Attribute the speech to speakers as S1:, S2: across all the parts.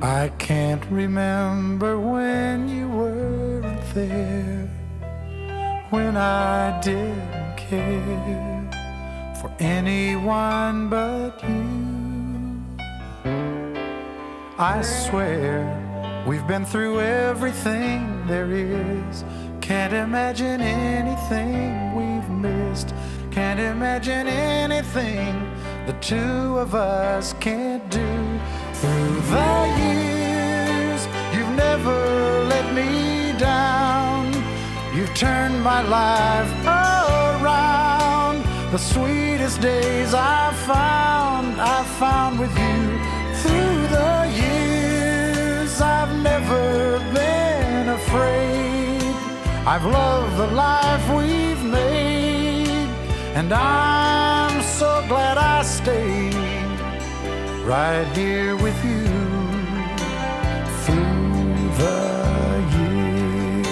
S1: I can't remember when you weren't there, when I didn't care for anyone but you. I swear we've been through everything there is. Can't imagine anything we've missed. Can't imagine anything the two of us can't do. Through the years, you've never let me down. You've turned my life around. The sweetest days I've found with you. Through the years, I've never been afraid. I've loved the life we've made, and I'm so glad I stayed right here with you through the years.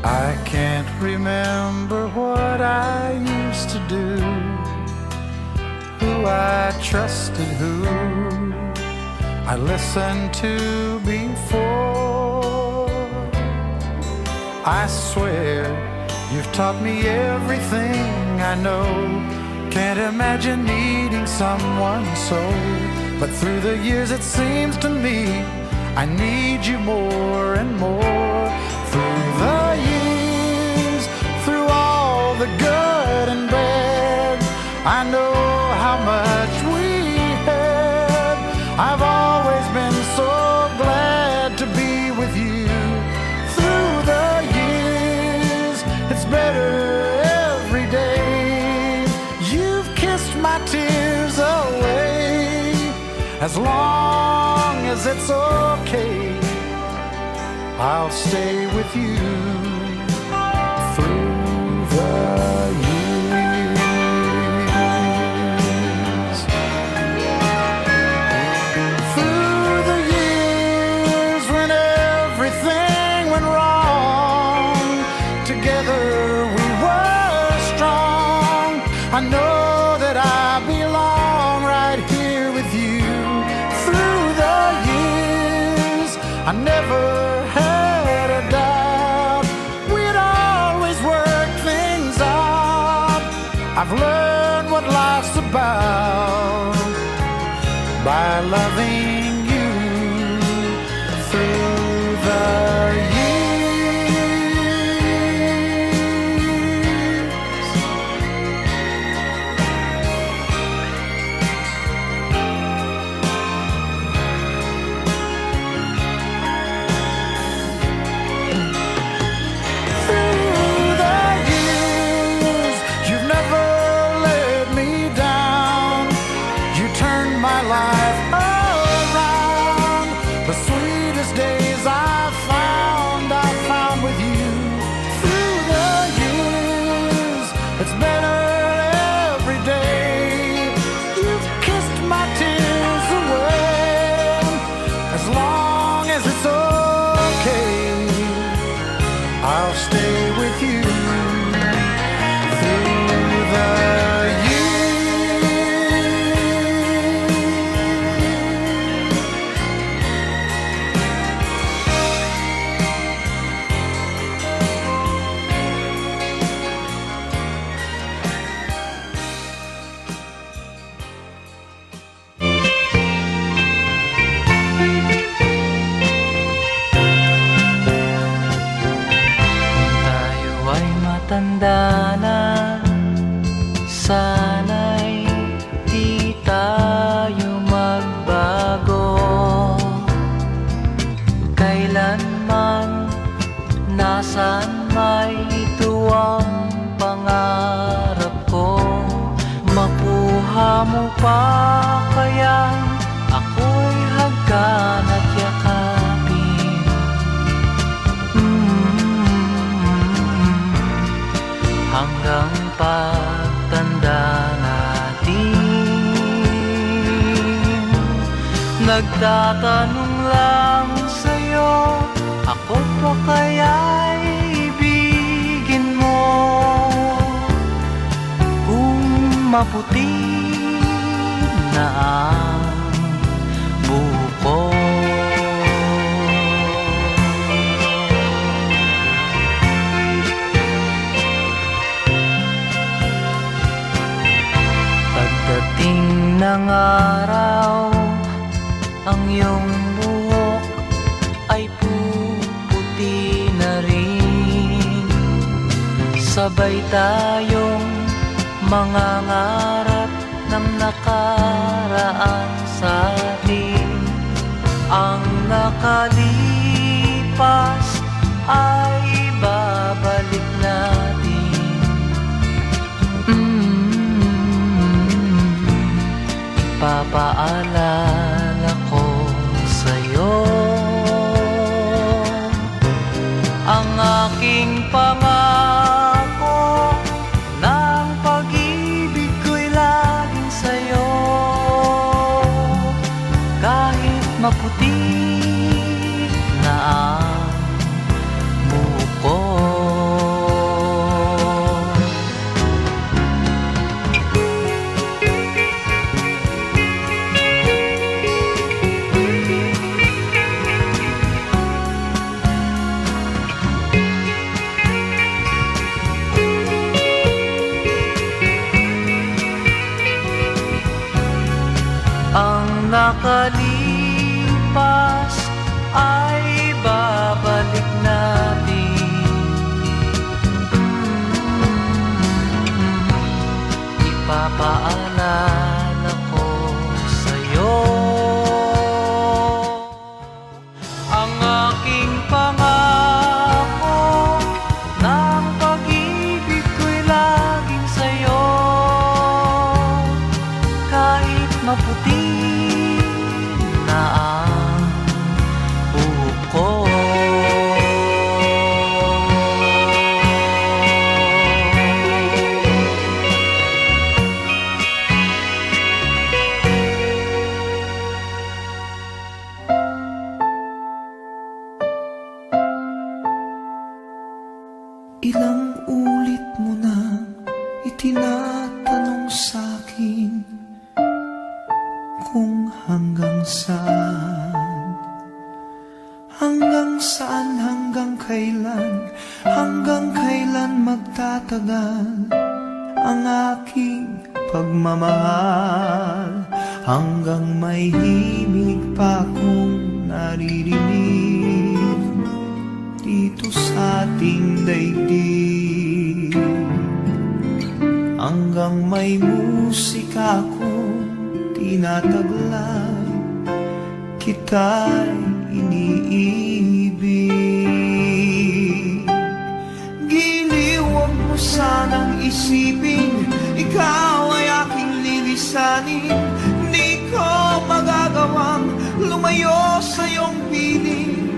S1: I can't remember what I used to do, who I trusted, who I listened to before. I swear you've taught me everything I know. Can't imagine needing someone so, but through the years it seems to me I need you more and more. Through the years, through all the good and bad, I know how much we had. I've always been so glad to be with you. Through the years, it's better every day. You've kissed my tears away. As long as it's okay, I'll stay with you through the years. Through the years when everything went wrong, together we were strong. I know that I belong right here with you. Through the years, I never had a doubt we'd always work things out. I've learned what life's about by loving you through the my life around. The sweetest days I've found with you. Through the years, it's better every day. You've kissed my tears away. As long as it's okay, I'll stay with you through the
S2: tanda na, sana'y di tayo magbago. Kailanman, nasaan may ito ang pangarap ko. Makuha mo pa kaya ako'y hagkan at yakapin. Hanggang pagtanda natin, nagtatanong lang sa'yo, ako pa kaya'y ibigin mo? Kung maputi na ang buko. Pagdating ng araw, ang iyong buhok ay puputi na rin. Sabay tayong mangangarap ng nakaraan sa atin. Ang nakalipas ay babalik natin. Ipapaalala ko sa'yo ang aking pangako ng pag-ibig ko'y laging sa'yo. Kahit maputi na ang buko. Ang nakalipas ay babalik natin. Ipapaalala ko sa'yo ang aking pangako ng pag-ibig ko'y laging sa'yo. Kahit maputi na ang buko.
S3: Ilang ulit mo na itinatanong sa'kin kung hanggang saan, hanggang kailan magtatagal ang aking pagmamahal, hanggang may himig pa akong naririnig dito sa ating daigdig, hanggang may musika akong tinataglay, kita'y iniibig. Giliw, huwag mo sanang isipin, ikaw ay aking lilisanin. Di ko magagawang lumayo sa iyong piling,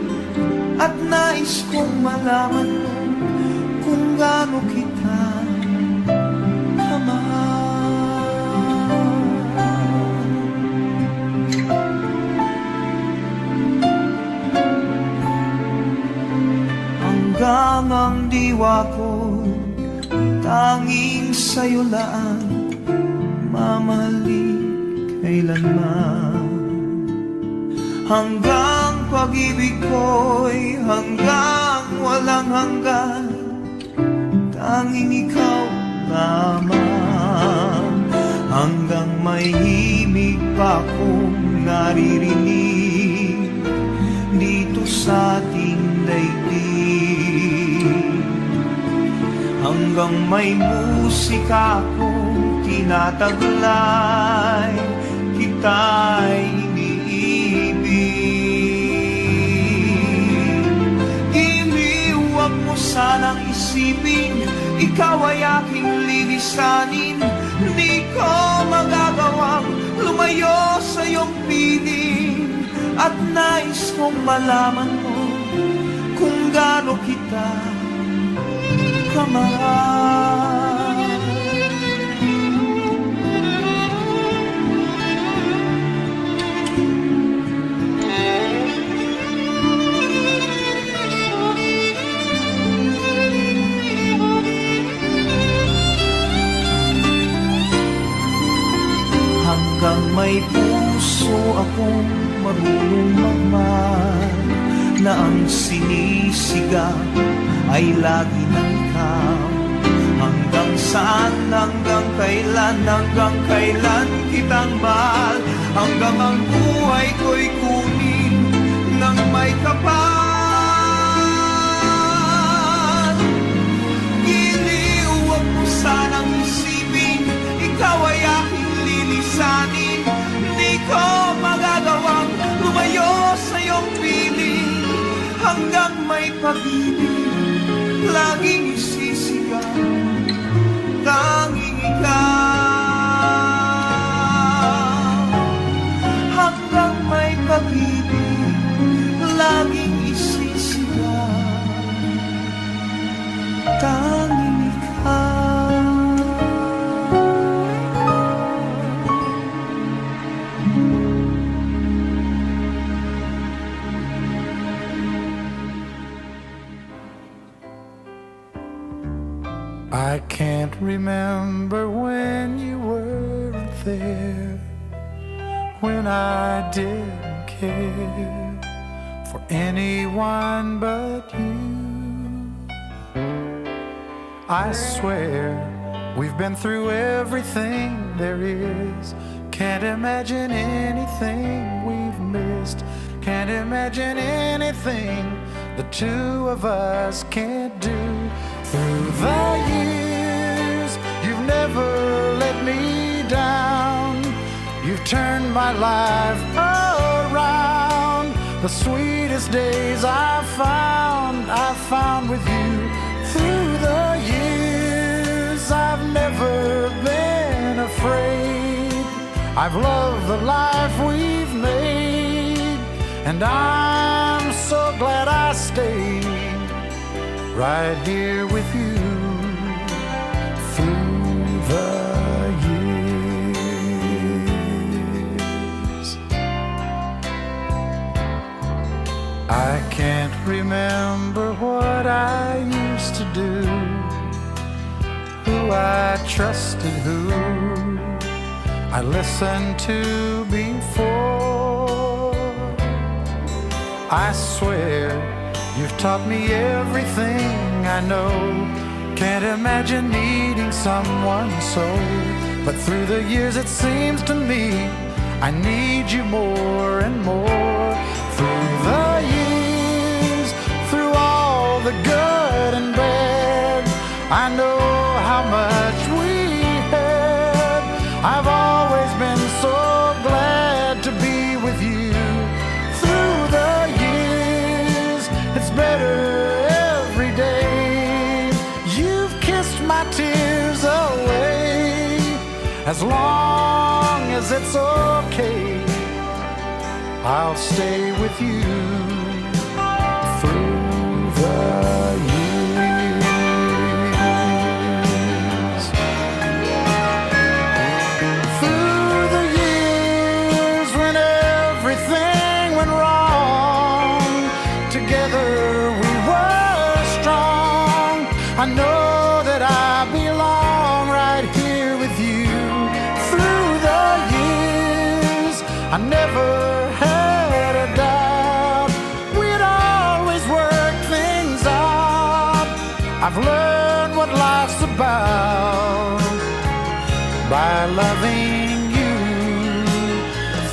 S3: at nais kong malaman mo kung gaano kita kamahal. Hanggang ang diwa ko tanging sa'yo lang mamahalin kailanman. Hanggang pag-ibig ko'y hanggang walang hanggan, tanging ikaw lamang. Hanggang may himig pa akong naririnig dito sa ating daigdig, hanggang may musika akong tinataglay, kita'y iniibig. Giliw, huwag mo sanang isipin, ikaw ay aking lilisanin. Di ko magagawang lumayo sa iyong piling, at nais kong malaman mo kung gaano kita kamahal. hanggang may puso akong marunong magmahal, na ang sinisigaw ay lagi ng ikaw. Hanggang saan, hanggang kailan kitang mahal, hanggang ang buhay ko'y kunin ng may kapal. Giliw, huwag mo sanang isipin, ikaw ay aking lilisanin. Di ko magagawang lumayo sa iyong piling, hanggang may pag-ibig laging isisigaw, tanging ikaw. Hanggang may pag-ibig laging isisigaw, tanging ikaw.
S1: I can't remember when you weren't there, when I didn't care for anyone but you. I swear we've been through everything there is. Can't imagine anything we've missed. Can't imagine anything the two of us can't do. Through the years, you've never let me down. You've turned my life around. The sweetest days I've found with you. Through the years, I've never been afraid. I've loved the life we've made, and I'm so glad I stayed right here with you through the years. I can't remember what I used to do, who I trusted, who I listened to before. I swear you've taught me everything I know. Can't imagine needing someone so, but through the years it seems to me I need you more and more. Through the years, through all the good and bad, I know how much we had. I've always been so glad to be with you. Through the years, it's better every day. You've kissed my tears away. As long as it's okay, I'll stay with you through the years. Through the years when everything went wrong, together we were strong. I know that I belong right here with you. Through the years, I never had a doubt we'd always work things out. I've learned what life's about by loving you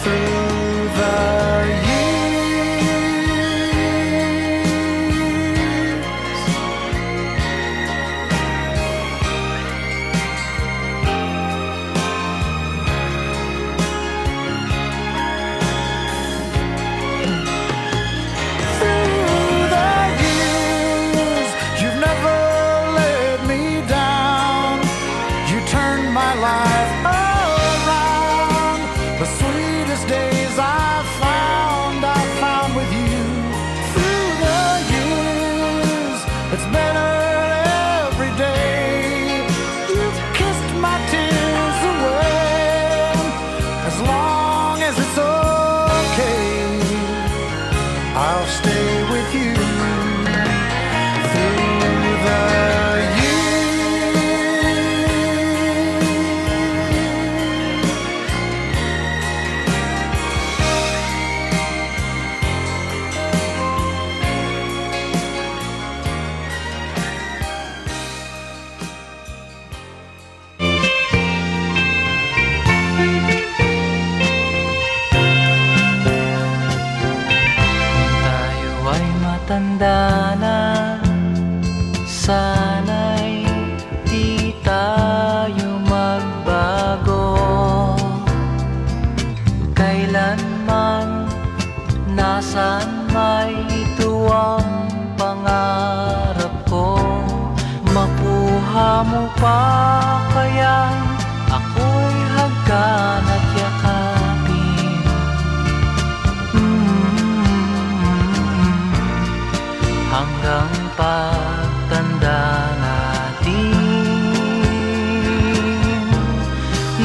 S1: through the I'll stay with you through the years.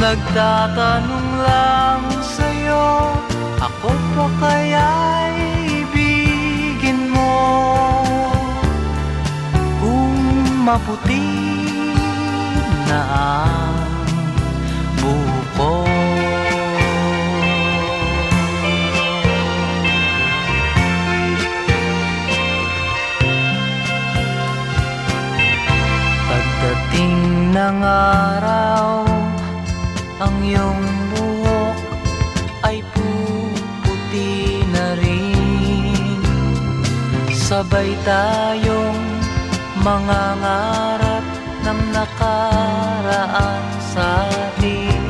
S2: Nagtatanong lang sa'yo, ako pa kaya'y ibigin mo? Kung maputi na ang buko. Pagdating ng araw, ang iyong buhok ay puputi na rin. Sabay tayong mangangarap ng nakaraan sa atin.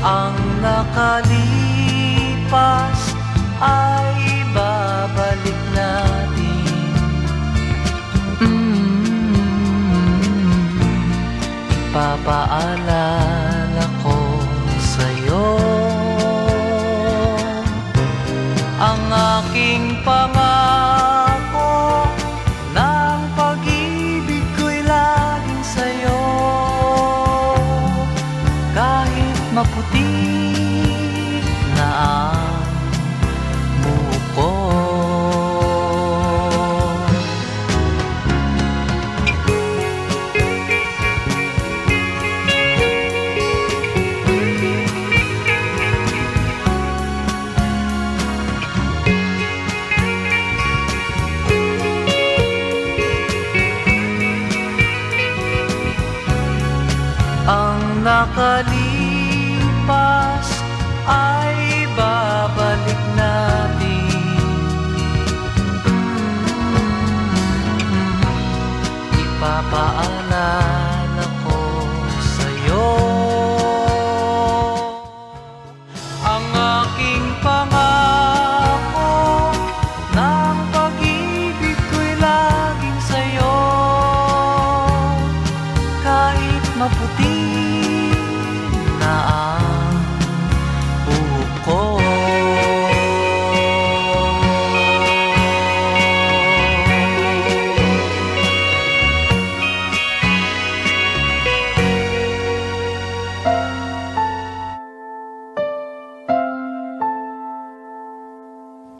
S2: Ang nakalipas ay babalik natin. Ipapaalala ko sa'yo ang aking pangako, ng pag-ibig ko'y laging sa'yo. Kahit maputi na ang buko. Ang nakalipas ay babalik natin. Ipapaalala ko sa'yo ang aking pangako, ng pag-ibig ko'y laging sa'yo. Kahit maputi na ang buhok ko.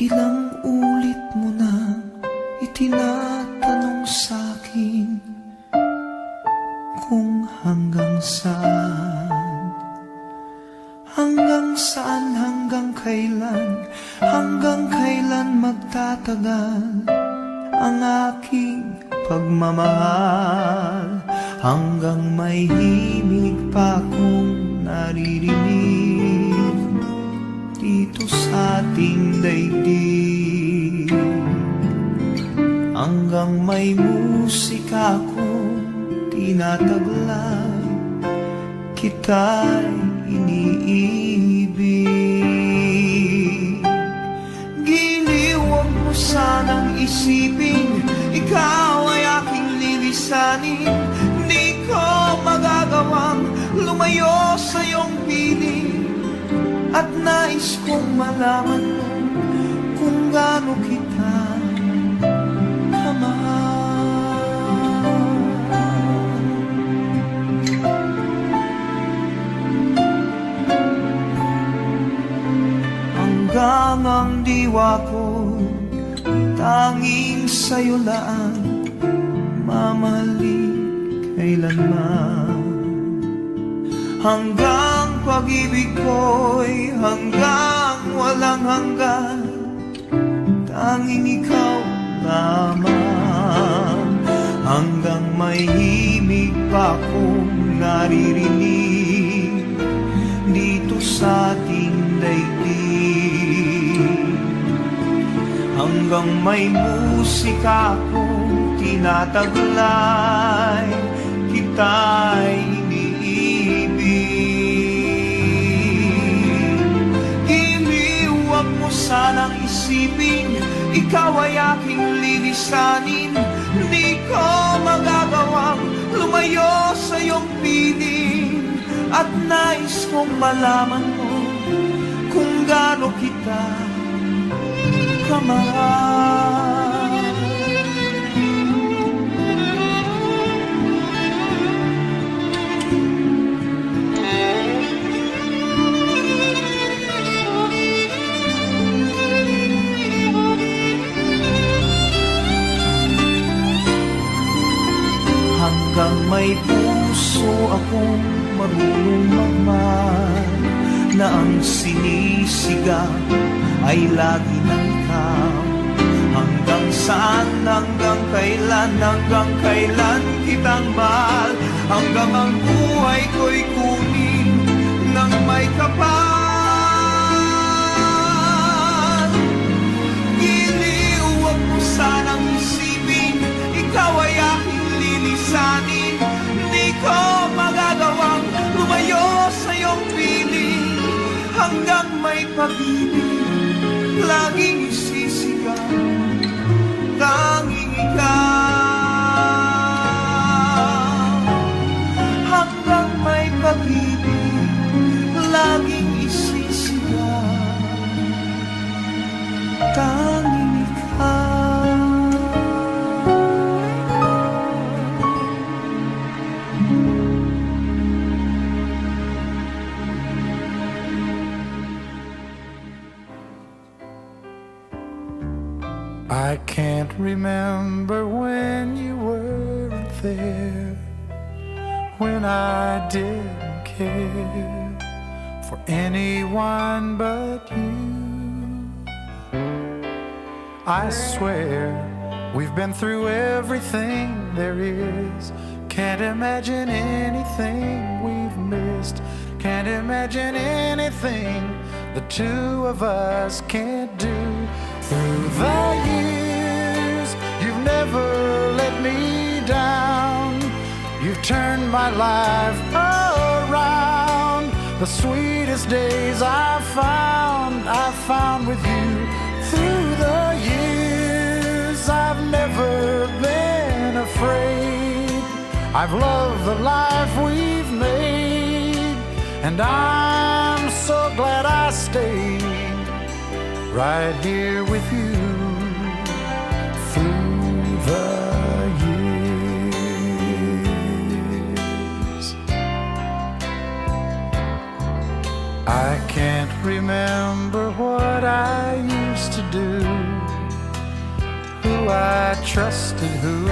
S3: Ilang ulit mo na itinatanong sa'kin kung hanggang saan, hanggang kailan magtatagal ang aking pagmamahal, hanggang may himig pa akong naririnig dito sa ating daigdig, hanggang may musika akong tinataglay, kita'y iniibig. Giliw, huwag mo sanang isipin, ikaw ay aking lilisanin. Di ko magagawang lumayo sa iyong piling, at nais kong malaman mo kung gaano kita kamahal. Hanggang ang diwa ko tanging sa'yo lang mamahalin kailanman. Hanggang pag-ibig ko'y hanggang walang hanggan, tanging ikaw lamang. Hanggang may himig pa akong naririnig dito sa ating daigdig, hanggang may musika akong tinataglay, kita'y iniibig. Giliw, huwag mo sanang isipin, ikaw ay aking lilisanin. Di ko magagawang lumayo sa iyong piling, at nais kong malaman mo kung gaano kita kamahal. akong marunong magmahal, na ang sinisigaw ay lagi ng ikaw. Hanggang saan, hanggang kailan kitang mahal, hanggang ang buhay ko'y kunin ng may kapal. Giliw, huwag mo sanang isipin, ikaw ay aking lilisanin. Di ko magagawang lumayo sa iyong piling, hanggang may pag-ibig laging isisigaw, tanging ikaw. Hanggang may pag-ibig laging isisigaw, tanging ikaw.
S1: I can't remember when you weren't there, when I didn't care for anyone but you. I swear we've been through everything there is. Can't imagine anything we've missed. Can't imagine anything the two of us can't do. Through the years, you've never let me down. You've turned my life around. The sweetest days I've found with you. Through the years, I've never been afraid. I've loved the life we've made, and I'm so glad I stayed right here with you through the years. I can't remember what I used to do, who I trusted, who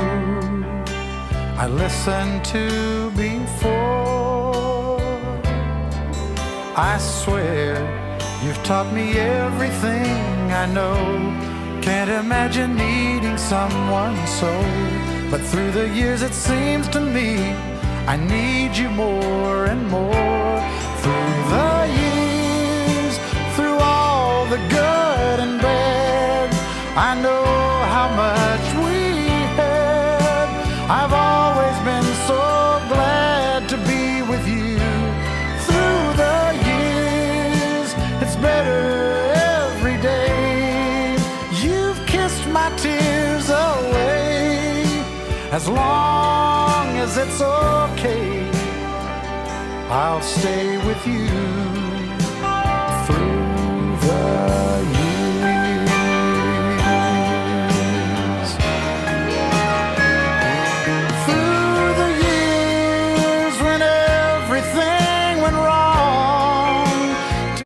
S1: I listened to before. I swear you've taught me everything I know. Can't imagine needing someone so, but through the years it seems to me I need you more and more. Through the years, through all the good and bad, I know how much we had. I've always been so glad to be with you. Through the years, it's better every day. You've kissed my tears away. As long as it's okay, I'll stay with you through the years.